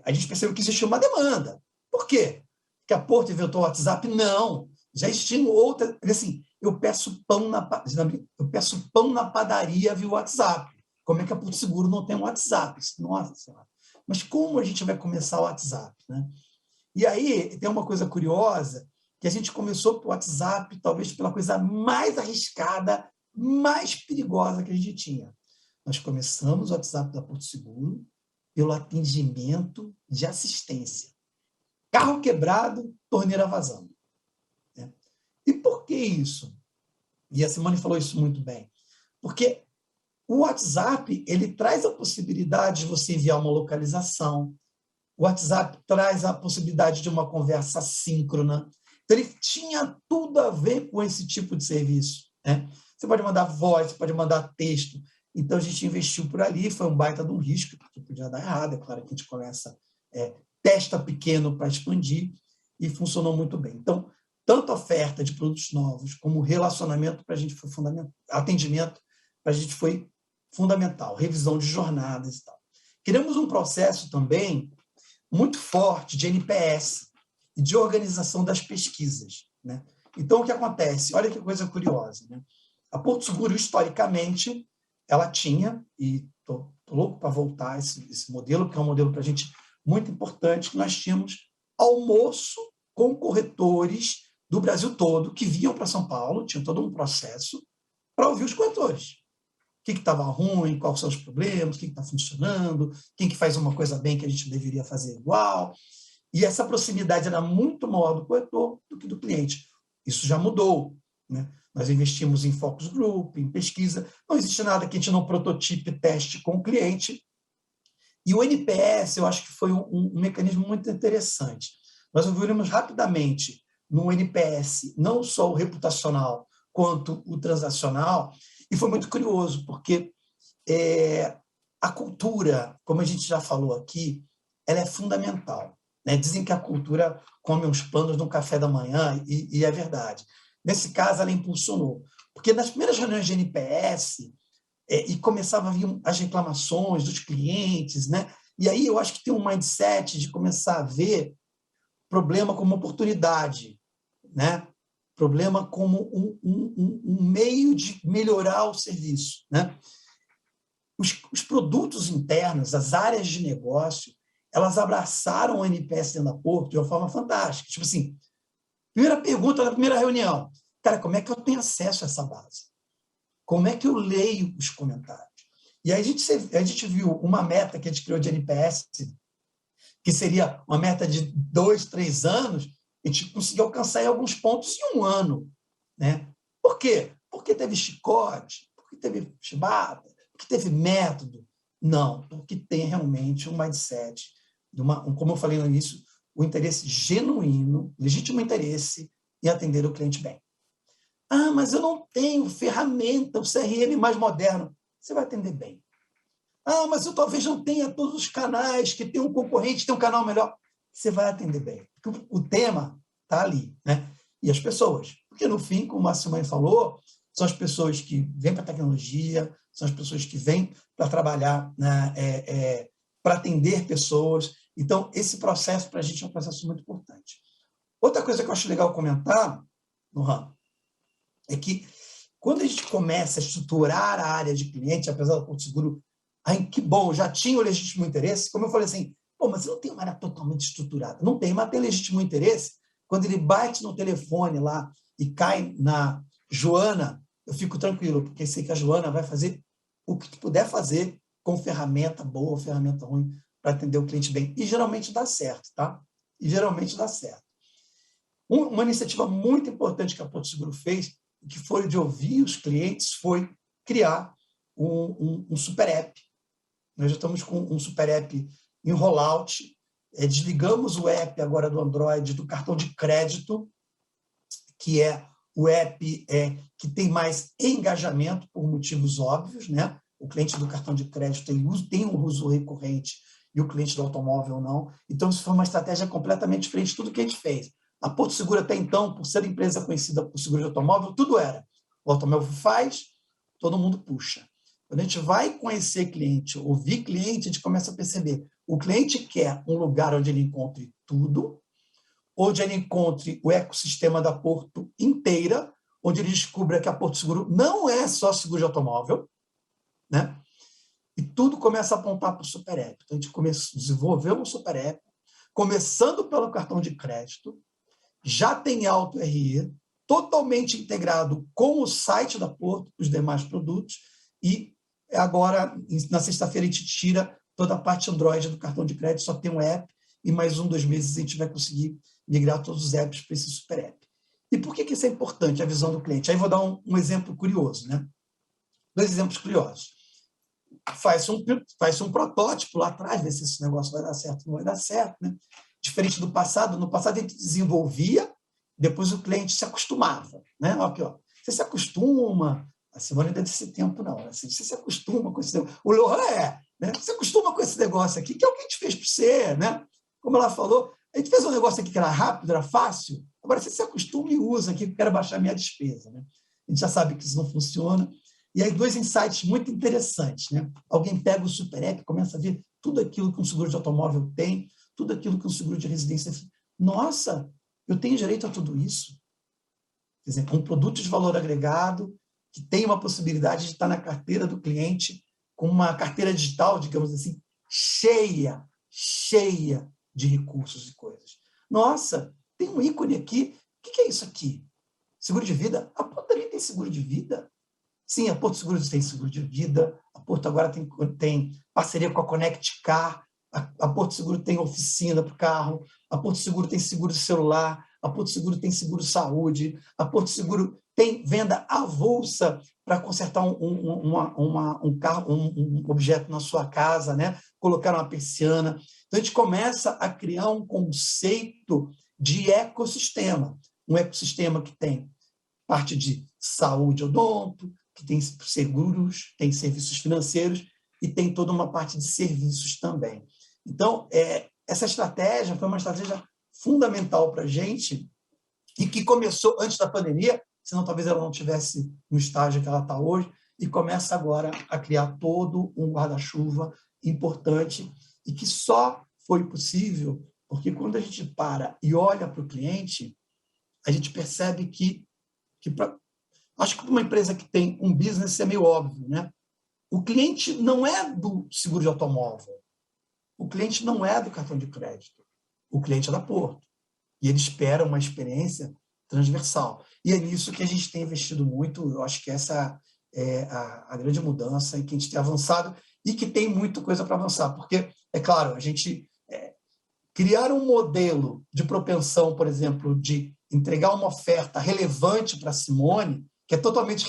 A gente percebeu que existia uma demanda. Por quê? Que a Porto inventou o WhatsApp? Não. Já existiam outras. Assim, eu peço pão na padaria via WhatsApp. Como é que a Porto Seguro não tem um WhatsApp? Nossa, mas como a gente vai começar o WhatsApp, né? E aí tem uma coisa curiosa, que a gente começou pelo WhatsApp, talvez pela coisa mais arriscada, mais perigosa que a gente tinha. Nós começamos o WhatsApp da Porto Seguro pelo atendimento de assistência. Carro quebrado, torneira vazando, né? E por que isso? E a Simone falou isso muito bem. Porque o WhatsApp, ele traz a possibilidade de você enviar uma localização. O WhatsApp traz a possibilidade de uma conversa síncrona. Então, ele tinha tudo a ver com esse tipo de serviço, né? Você pode mandar voz, você pode mandar texto. Então, a gente investiu por ali, foi um baita de um risco, porque podia dar errado. É claro que a gente começa, testa pequeno para expandir, e funcionou muito bem. Então, tanto a oferta de produtos novos, como o relacionamento para a gente foi fundamental, atendimento para a gente foi fundamental, revisão de jornadas e tal. Criamos um processo também muito forte de NPS e de organização das pesquisas, né? Então, o que acontece? Olha que coisa curiosa, né? A Porto Seguro, historicamente, ela tinha, e estou louco para voltar esse modelo, porque é um modelo para a gente muito importante, que nós tínhamos almoço com corretores do Brasil todo, que vinham para São Paulo, tinha todo um processo para ouvir os corretores. O que estava ruim, quais são os problemas, o que está funcionando, quem que faz uma coisa bem que a gente deveria fazer igual. E essa proximidade era muito maior do corretor do que do cliente. Isso já mudou, né? Nós investimos em focus group, em pesquisa. Não existe nada que a gente não prototipe teste com o cliente. E o NPS, eu acho que foi um mecanismo muito interessante. Nós evoluímos rapidamente no NPS, não só o reputacional, quanto o transacional, e foi muito curioso, porque a cultura, como a gente já falou aqui, ela é fundamental, né? Dizem que a cultura come uns panos no café da manhã, e é verdade. Nesse caso, ela impulsionou. Porque nas primeiras reuniões de NPS, e começava a vir as reclamações dos clientes, né? E aí eu acho que tem um mindset de começar a ver problema como oportunidade, né? Problema como um meio de melhorar o serviço, né? Os produtos internos, as áreas de negócio, elas abraçaram o NPS dentro da Porto de uma forma fantástica. Tipo assim, primeira pergunta na primeira reunião, cara, como é que eu tenho acesso a essa base? Como é que eu leio os comentários? E aí a gente viu uma meta que a gente criou de NPS, que seria uma meta de 2, 3 anos, a gente conseguiu alcançar em alguns pontos em 1 ano, né? Por quê? Porque teve chicote, porque teve chibata, porque teve método. Não, porque tem realmente um mindset, como eu falei no início, o interesse genuíno, legítimo interesse em atender o cliente bem. Ah, mas eu não tenho ferramenta, o CRM mais moderno. Você vai atender bem. Ah, mas eu talvez não tenha todos os canais, que tem um concorrente, tem um canal melhor. Você vai atender bem. Porque o tema está ali, né? E as pessoas. Porque, no fim, como a Simone falou, são as pessoas que vêm para a tecnologia, são as pessoas que vêm para trabalhar, né, para atender pessoas. Então, esse processo, para a gente, é um processo muito importante. Outra coisa que eu acho legal comentar, Lohan, é que quando a gente começa a estruturar a área de cliente, apesar do Porto Seguro, que bom, já tinha o legítimo interesse, como eu falei assim, pô, mas não tem uma área totalmente estruturada. Não tem, mas tem legítimo interesse. Quando ele bate no telefone lá e cai na Joana, eu fico tranquilo, porque sei que a Joana vai fazer o que puder fazer com ferramenta boa, ferramenta ruim, para atender o cliente bem. E geralmente dá certo, tá? E geralmente dá certo. Uma iniciativa muito importante que a Porto Seguro fez, que foi de ouvir os clientes, foi criar um super app. Nós já estamos com um super app em rollout, desligamos o app agora do Android do cartão de crédito, que é o app que tem mais engajamento por motivos óbvios, né? O cliente do cartão de crédito tem um uso recorrente e o cliente do automóvel não. Então, isso foi uma estratégia completamente diferente de tudo que a gente fez. A Porto Seguro, até então, por ser empresa conhecida por seguro de automóvel, tudo era. O automóvel faz, todo mundo puxa. Quando a gente vai conhecer cliente, ouvir cliente, a gente começa a perceber. O cliente quer um lugar onde ele encontre tudo, onde ele encontre o ecossistema da Porto inteira, onde ele descubra que a Porto Seguro não é só seguro de automóvel, né? E tudo começa a apontar para o Super App. Então, a gente desenvolveu um Super App, começando pelo cartão de crédito, já tem Auto RE, totalmente integrado com o site da Porto, os demais produtos, e agora, na sexta-feira, a gente tira toda a parte Android do cartão de crédito, só tem um app, e mais 2 meses a gente vai conseguir migrar todos os apps para esse Super App. E por que isso é importante, a visão do cliente? Aí vou dar um exemplo curioso, né? 2 exemplos curiosos. Faz um protótipo lá atrás, ver se esse negócio vai dar certo ou não vai dar certo, né? Diferente do passado, no passado a gente desenvolvia, depois o cliente se acostumava, né? Aqui, ó, você se acostuma, a Simone ainda desse tempo não, assim, você se acostuma com esse negócio, o Lohan né? Você acostuma com esse negócio aqui, que é o que a gente fez para você, né? Como ela falou, a gente fez um negócio aqui que era rápido, era fácil, agora você se acostuma e usa aqui, que eu quero baixar a minha despesa, né? A gente já sabe que isso não funciona. E aí 2 insights muito interessantes, né? Alguém pega o Super App, começa a ver tudo aquilo que um seguro de automóvel tem, tudo aquilo que um seguro de residência... Nossa, eu tenho direito a tudo isso. Quer dizer, um produto de valor agregado que tem uma possibilidade de estar na carteira do cliente, com uma carteira digital, digamos assim, cheia de recursos e coisas. Nossa, tem um ícone aqui. O que é isso aqui? Seguro de vida? A Porto também tem seguro de vida? Sim, a Porto Seguro tem seguro de vida, a Porto agora tem parceria com a Connect Car, a Porto Seguro tem oficina para o carro, a Porto Seguro tem seguro de celular, a Porto Seguro tem seguro saúde, a Porto Seguro tem venda avulsa para consertar um carro, um objeto na sua casa, né? Colocar uma persiana. Então, a gente começa a criar um conceito de ecossistema, um ecossistema que tem parte de saúde odonto, que tem seguros, tem serviços financeiros e tem toda uma parte de serviços também. Então, essa estratégia foi uma estratégia fundamental para a gente e que começou antes da pandemia, senão talvez ela não tivesse no estágio que ela está hoje, e começa agora a criar todo um guarda-chuva importante e que só foi possível porque quando a gente para e olha para o cliente, a gente percebe que acho que para uma empresa que tem um business é meio óbvio, né? O cliente não é do seguro de automóvel, o cliente não é do cartão de crédito, o cliente é da Porto. E ele espera uma experiência transversal. E é nisso que a gente tem investido muito, eu acho que essa é a grande mudança em que a gente tem avançado e que tem muita coisa para avançar, porque, é claro, a gente criar um modelo de propensão, por exemplo, de entregar uma oferta relevante para a Simone, que é totalmente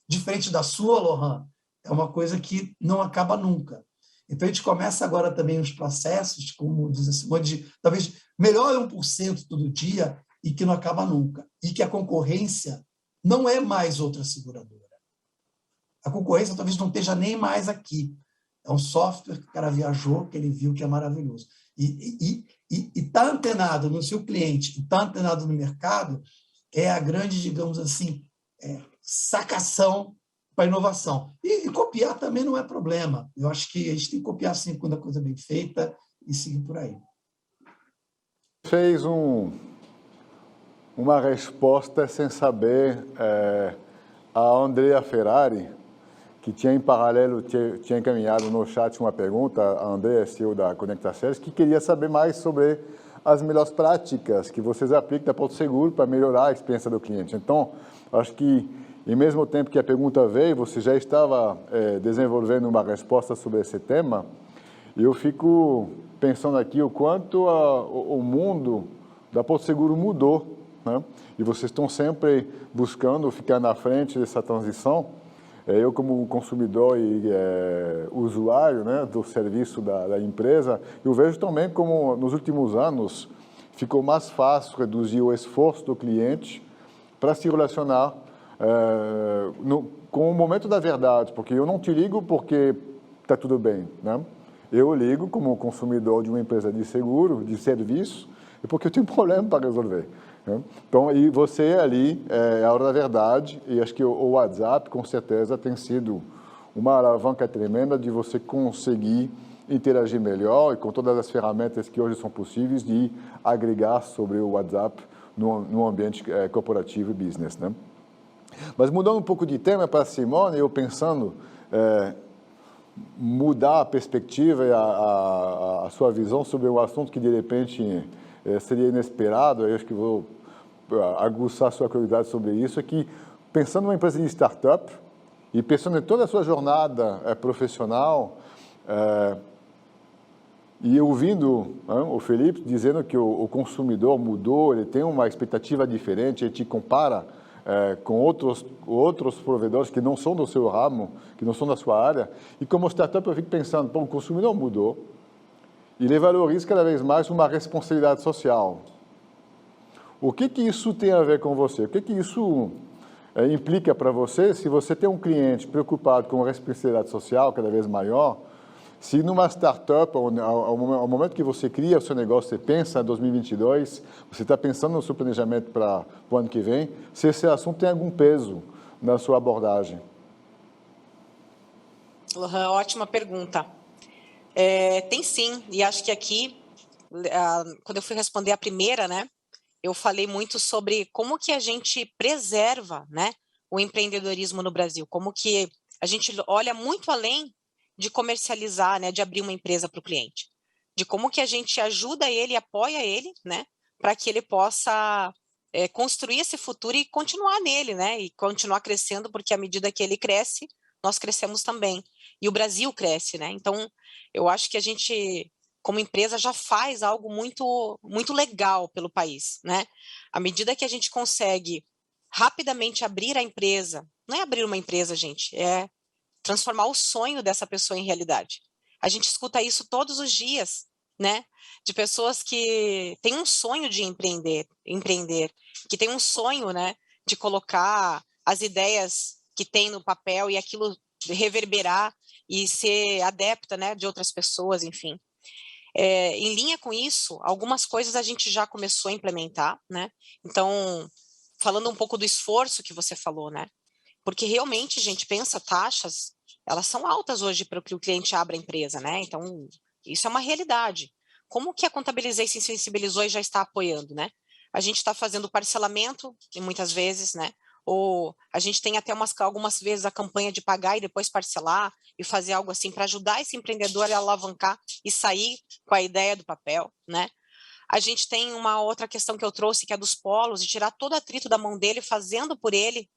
diferente da sua, Lohan, é uma coisa que não acaba nunca. Então, a gente começa agora também os processos, como diz a Simone, de talvez melhor 1% todo dia e que não acaba nunca. E que a concorrência não é mais outra seguradora. A concorrência talvez não esteja nem mais aqui. É um software que o cara viajou, que ele viu que é maravilhoso. E estar antenado no seu cliente, e estar antenado no mercado, é a grande, digamos assim, sacação para a inovação. E copiar também não é problema. Eu acho que a gente tem que copiar, sim, quando a coisa é bem feita e seguir por aí. Fez uma resposta sem saber a Andrea Ferrari, que tinha em paralelo, tinha encaminhado no chat uma pergunta, a Andrea, CEO da Conecta Sales, que queria saber mais sobre as melhores práticas que vocês aplicam da Porto Seguro para melhorar a experiência do cliente. Então, acho que, ao mesmo tempo que a pergunta veio, você já estava desenvolvendo uma resposta sobre esse tema, e eu fico pensando aqui o quanto o mundo da Porto Seguro mudou, né? E vocês estão sempre buscando ficar na frente dessa transição. Eu, como consumidor e usuário, né, do serviço da empresa, eu vejo também como, nos últimos anos, ficou mais fácil reduzir o esforço do cliente para se relacionar com o momento da verdade, porque eu não te ligo porque está tudo bem, né? Eu ligo como consumidor de uma empresa de seguro, de serviço, porque eu tenho um problema para resolver, né? Então, e você ali é a hora da verdade, e acho que o WhatsApp, com certeza, tem sido uma alavanca tremenda de você conseguir interagir melhor e com todas as ferramentas que hoje são possíveis de agregar sobre o WhatsApp no ambiente corporativo e business, né? Mas mudando um pouco de tema para a Simone, eu pensando mudar a perspectiva e a sua visão sobre um assunto que de repente seria inesperado, eu acho que vou aguçar sua curiosidade sobre isso, é que pensando numa empresa de startup e pensando em toda a sua jornada profissional, e ouvindo o Felipe dizendo que o consumidor mudou, ele tem uma expectativa diferente, ele te compara com outros provedores que não são do seu ramo, que não são da sua área, e como startup eu fico pensando, o consumidor mudou, e ele valoriza cada vez mais uma responsabilidade social. O que isso tem a ver com você? O que isso implica para você se você tem um cliente preocupado com a responsabilidade social cada vez maior? Se numa startup, ao momento que você cria o seu negócio, você pensa em 2022, você está pensando no seu planejamento para o ano que vem, se esse assunto tem algum peso na sua abordagem? Lohan, ótima pergunta. Tem sim, e acho que aqui, quando eu fui responder a primeira, né, eu falei muito sobre como que a gente preserva, né, o empreendedorismo no Brasil, como que a gente olha muito além de comercializar, né, de abrir uma empresa para o cliente, de como que a gente ajuda ele, apoia ele, né, para que ele possa construir esse futuro e continuar nele, né, e continuar crescendo, porque à medida que ele cresce, nós crescemos também, e o Brasil cresce, né, então eu acho que a gente, como empresa, já faz algo muito, muito legal pelo país, né, à medida que a gente consegue rapidamente abrir a empresa, não é abrir uma empresa, gente, é transformar o sonho dessa pessoa em realidade. A gente escuta isso todos os dias, né? De pessoas que têm um sonho de empreender, que têm um sonho, né, de colocar as ideias que tem no papel e aquilo reverberar e ser adepta, né, de outras pessoas, enfim. Em linha com isso, algumas coisas a gente já começou a implementar, né? Então, falando um pouco do esforço que você falou, né? Porque realmente, gente, pensa, taxas, elas são altas hoje para que o cliente abra a empresa, né? Então, isso é uma realidade. Como que a Contabilizei se sensibilizou e já está apoiando, né? A gente está fazendo parcelamento, e muitas vezes, né? Ou a gente tem até algumas vezes a campanha de pagar e depois parcelar e fazer algo assim para ajudar esse empreendedor a alavancar e sair com a ideia do papel, né? A gente tem uma outra questão que eu trouxe, que é dos polos, de tirar todo o atrito da mão dele, fazendo por ele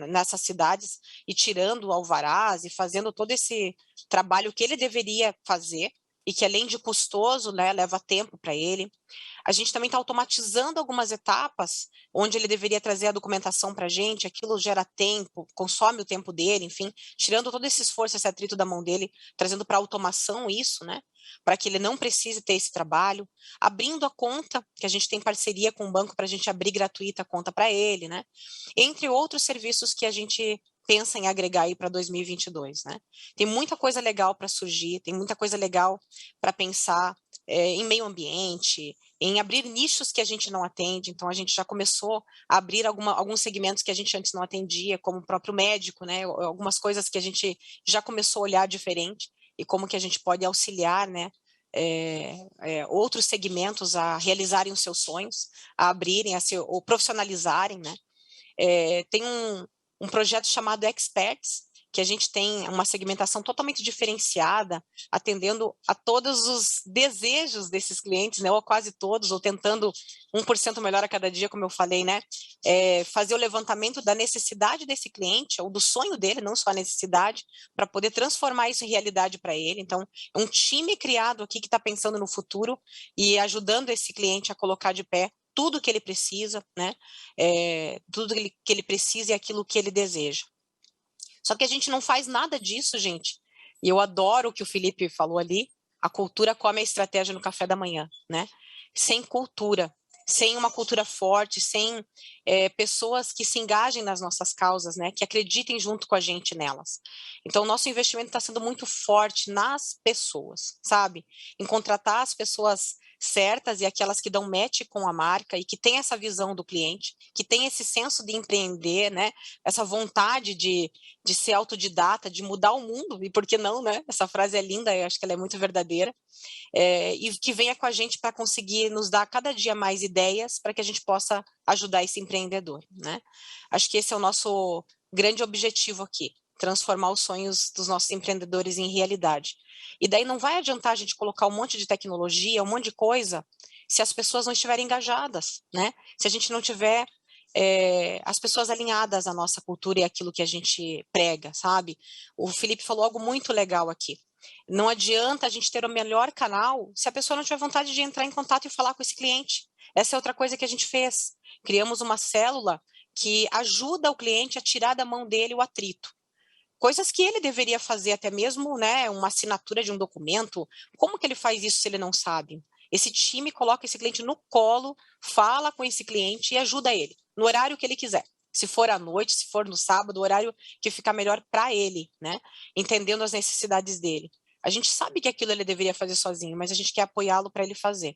nessas cidades, e tirando alvarás, e fazendo todo esse trabalho que ele deveria fazer, e que além de custoso, né, leva tempo para ele. A gente também está automatizando algumas etapas, onde ele deveria trazer a documentação para a gente, aquilo gera tempo, consome o tempo dele, enfim, tirando todo esse esforço, esse atrito da mão dele, trazendo para automação isso, né, para que ele não precise ter esse trabalho, abrindo a conta, que a gente tem parceria com o banco para a gente abrir gratuita a conta para ele, né, entre outros serviços que a gente pensa em agregar aí para 2022, né? Tem muita coisa legal para surgir, tem muita coisa legal para pensar em meio ambiente, em abrir nichos que a gente não atende. Então, a gente já começou a abrir alguns segmentos que a gente antes não atendia, como o próprio médico, né? Algumas coisas que a gente já começou a olhar diferente e como que a gente pode auxiliar, né? Outros segmentos a realizarem os seus sonhos, a abrirem, ou profissionalizarem, né? Tem um projeto chamado Experts, que a gente tem uma segmentação totalmente diferenciada, atendendo a todos os desejos desses clientes, né, ou quase todos, ou tentando 1% melhor a cada dia, como eu falei, né, fazer o levantamento da necessidade desse cliente, ou do sonho dele, não só a necessidade, para poder transformar isso em realidade para ele. Então, é um time criado aqui que está pensando no futuro e ajudando esse cliente a colocar de pé tudo que ele precisa, né, tudo que ele precisa e aquilo que ele deseja. Só que a gente não faz nada disso, gente. E eu adoro o que o Felipe falou ali, a cultura come a estratégia no café da manhã, né? Sem cultura, sem uma cultura forte, sem pessoas que se engajem nas nossas causas, né, que acreditem junto com a gente nelas. Então, o nosso investimento está sendo muito forte nas pessoas, sabe? Em contratar as pessoas certas e aquelas que dão match com a marca e que têm essa visão do cliente, que têm esse senso de empreender, né? Essa vontade de ser autodidata, de mudar o mundo, e por que não, né? Essa frase é linda, eu acho que ela é muito verdadeira. E que venha com a gente para conseguir nos dar cada dia mais ideias para que a gente possa ajudar esse empreendedor, né? Acho que esse é o nosso grande objetivo aqui, transformar os sonhos dos nossos empreendedores em realidade. E daí não vai adiantar a gente colocar um monte de tecnologia, um monte de coisa, se as pessoas não estiverem engajadas, né? Se a gente não tiver as pessoas alinhadas à nossa cultura e aquilo que a gente prega, sabe? O Felipe falou algo muito legal aqui. Não adianta a gente ter o melhor canal se a pessoa não tiver vontade de entrar em contato e falar com esse cliente. Essa é outra coisa que a gente fez. Criamos uma célula que ajuda o cliente a tirar da mão dele o atrito. Coisas que ele deveria fazer, até mesmo, né, uma assinatura de um documento. Como que ele faz isso se ele não sabe? Esse time coloca esse cliente no colo, fala com esse cliente e ajuda ele, no horário que ele quiser. Se for à noite, se for no sábado, o horário que ficar melhor para ele, né? Entendendo as necessidades dele. A gente sabe que aquilo ele deveria fazer sozinho, mas a gente quer apoiá-lo para ele fazer.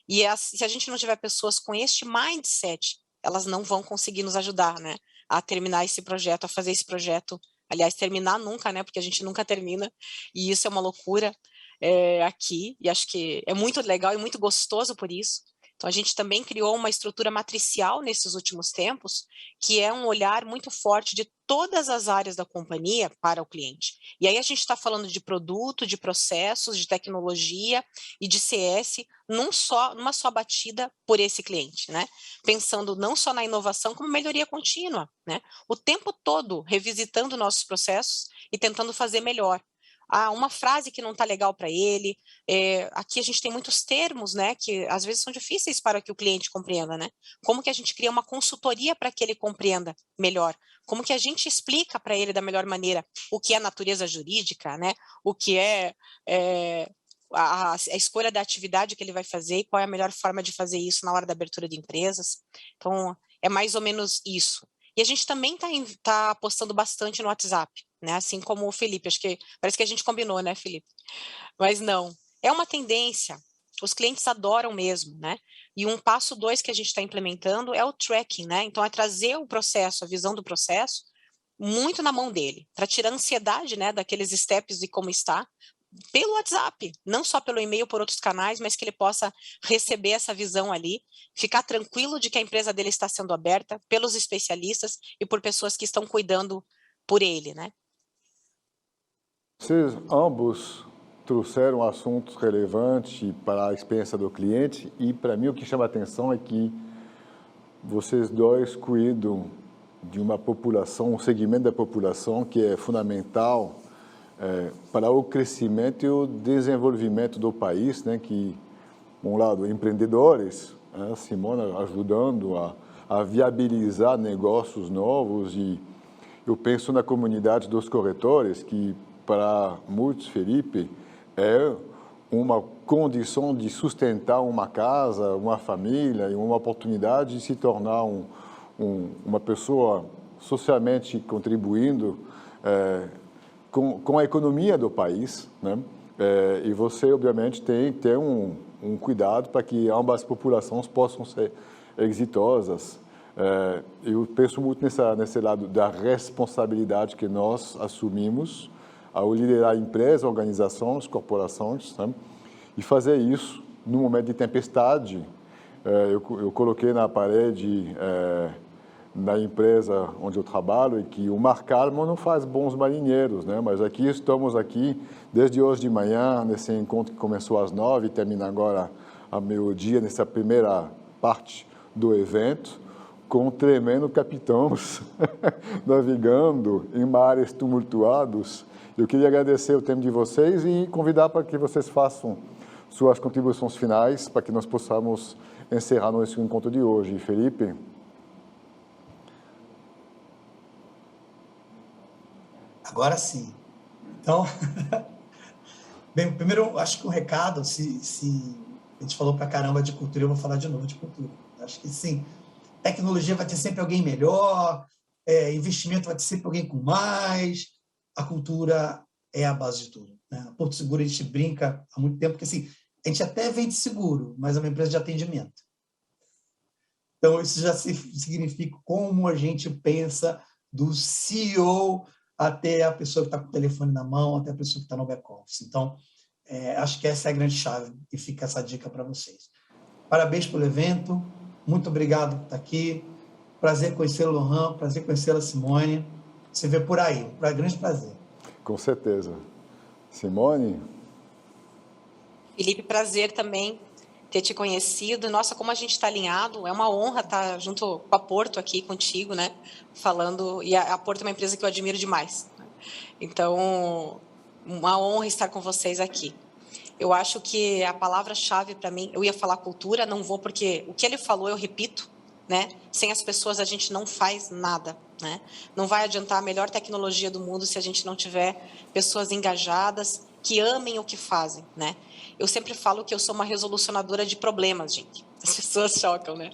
E se a gente não tiver pessoas com este mindset, elas não vão conseguir nos ajudar, né? A terminar esse projeto, a fazer esse projeto. Aliás, terminar nunca, né? Porque a gente nunca termina. E isso é uma loucura aqui. E acho que é muito legal e muito gostoso por isso. Então, a gente também criou uma estrutura matricial nesses últimos tempos, que é um olhar muito forte de todas as áreas da companhia para o cliente. E aí a gente está falando de produto, de processos, de tecnologia e de CS numa só batida por esse cliente, né? Pensando não só na inovação, como melhoria contínua, né? O tempo todo revisitando nossos processos e tentando fazer melhor. Uma frase que não está legal para ele. Aqui a gente tem muitos termos, né, que às vezes são difíceis para que o cliente compreenda, né? Como que a gente cria uma consultoria para que ele compreenda melhor? Como que a gente explica para ele da melhor maneira o que é natureza jurídica, né? O que a escolha da atividade que ele vai fazer e qual é a melhor forma de fazer isso na hora da abertura de empresas. Então, é mais ou menos isso. E a gente também está apostando bastante no WhatsApp, né? Assim como o Felipe, acho que parece que a gente combinou, né, Felipe? Mas não, é uma tendência. Os clientes adoram mesmo, né? E um passo 2 que a gente está implementando é o tracking, né? Então, é trazer o processo, a visão do processo, muito na mão dele, para tirar a ansiedade, né, daqueles steps e como está, pelo WhatsApp, não só pelo e-mail, por outros canais, mas que ele possa receber essa visão ali, ficar tranquilo de que a empresa dele está sendo aberta pelos especialistas e por pessoas que estão cuidando por ele, né? Vocês ambos trouxeram assuntos relevantes para a experiência do cliente e, para mim, o que chama a atenção é que vocês dois cuidam de uma população, um segmento da população que é fundamental para o crescimento e o desenvolvimento do país, né? Que, por um lado, empreendedores, a Simona ajudando a viabilizar negócios novos, e eu penso na comunidade dos corretores, que para muitos, Felipe, é uma condição de sustentar uma casa, uma família e uma oportunidade de se tornar uma pessoa socialmente contribuindo com a economia do país, né? E você, obviamente, tem que ter um cuidado para que ambas as populações possam ser exitosas. Eu penso muito nesse lado da responsabilidade que nós assumimos ao liderar empresas, organizações, corporações, né? E fazer isso no momento de tempestade. Eu coloquei na parede na empresa onde eu trabalho, e que o mar calmo não faz bons marinheiros, né? Mas estamos aqui desde hoje de manhã, nesse encontro que começou às 9 e termina agora ao meio-dia, nessa primeira parte do evento, com tremendo capitães navegando em mares tumultuados. Eu queria agradecer o tempo de vocês e convidar para que vocês façam suas contribuições finais para que nós possamos encerrar nosso encontro de hoje. Felipe? Agora sim. Então, bem, primeiro, acho que um recado, se a gente falou pra caramba de cultura, eu vou falar de novo de cultura. Acho que, sim, tecnologia vai ter sempre alguém melhor, investimento vai ter sempre alguém com mais, a cultura é a base de tudo, né? A Porto Seguro, a gente brinca há muito tempo, porque assim, a gente até vende seguro, mas é uma empresa de atendimento. Então, isso já significa como a gente pensa do CEO até a pessoa que está com o telefone na mão, até a pessoa que está no back-office. Então, acho que essa é a grande chave e fica essa dica para vocês. Parabéns pelo evento, muito obrigado por estar aqui. Prazer conhecer o Lohan, prazer conhecer a Simone. Se vê por aí, um grande prazer. Com certeza. Simone? Felipe, prazer também ter te conhecido. Nossa, como a gente está alinhado, é uma honra estar junto com a Porto aqui contigo, né? Falando, e a Porto é uma empresa que eu admiro demais. Então, uma honra estar com vocês aqui. Eu acho que a palavra-chave para mim, eu ia falar cultura, não vou, porque o que ele falou eu repito, né? Sem as pessoas a gente não faz nada, né? Não vai adiantar a melhor tecnologia do mundo se a gente não tiver pessoas engajadas, que amem o que fazem, né? Eu sempre falo que eu sou uma resolucionadora de problemas, gente. As pessoas chocam, né?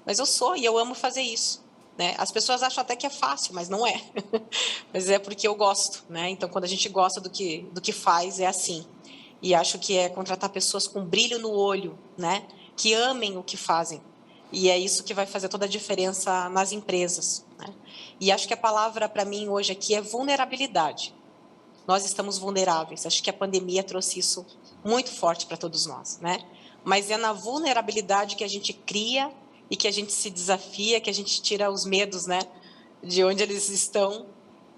Mas eu sou e eu amo fazer isso, né? As pessoas acham até que é fácil, mas não é. Mas é porque eu gosto, né? Então, quando a gente gosta do que faz, é assim. E acho que é contratar pessoas com brilho no olho, né? Que amem o que fazem. E é isso que vai fazer toda a diferença nas empresas, né? E acho que a palavra para mim hoje aqui é vulnerabilidade. Nós estamos vulneráveis. Acho que a pandemia trouxe isso muito forte para todos nós, né? Mas é na vulnerabilidade que a gente cria e que a gente se desafia, que a gente tira os medos, né? De onde eles estão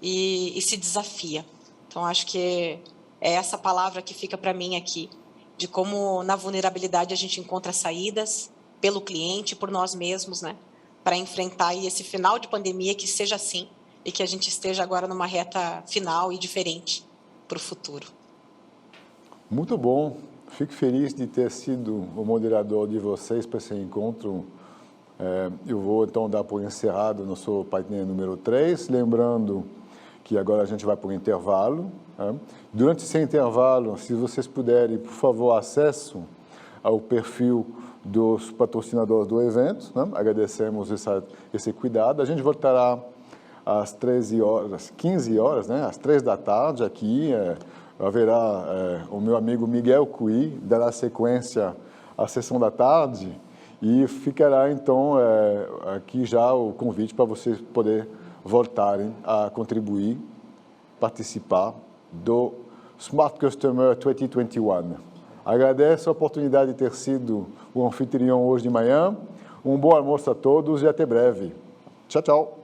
e se desafia. Então, acho que é essa palavra que fica para mim aqui, de como na vulnerabilidade a gente encontra saídas pelo cliente, por nós mesmos, né? Para enfrentar aí esse final de pandemia, que seja assim, e que a gente esteja agora numa reta final e diferente para o futuro. Muito bom. Fico feliz de ter sido o moderador de vocês para esse encontro. Eu vou, então, dar por encerrado o nosso painel número 3, lembrando que agora a gente vai para o intervalo. Durante esse intervalo, se vocês puderem, por favor, acesso ao perfil dos patrocinadores do evento, né? Agradecemos esse cuidado. A gente voltará às 15 horas, né? Às 3 da tarde aqui. Haverá o meu amigo Miguel Cui, dará sequência à sessão da tarde e ficará, então, aqui já o convite para vocês poderem voltarem a contribuir, participar do Smart Customer 2021. Agradeço a oportunidade de ter sido o anfitrião hoje de manhã. Um bom almoço a todos e até breve. Tchau, tchau.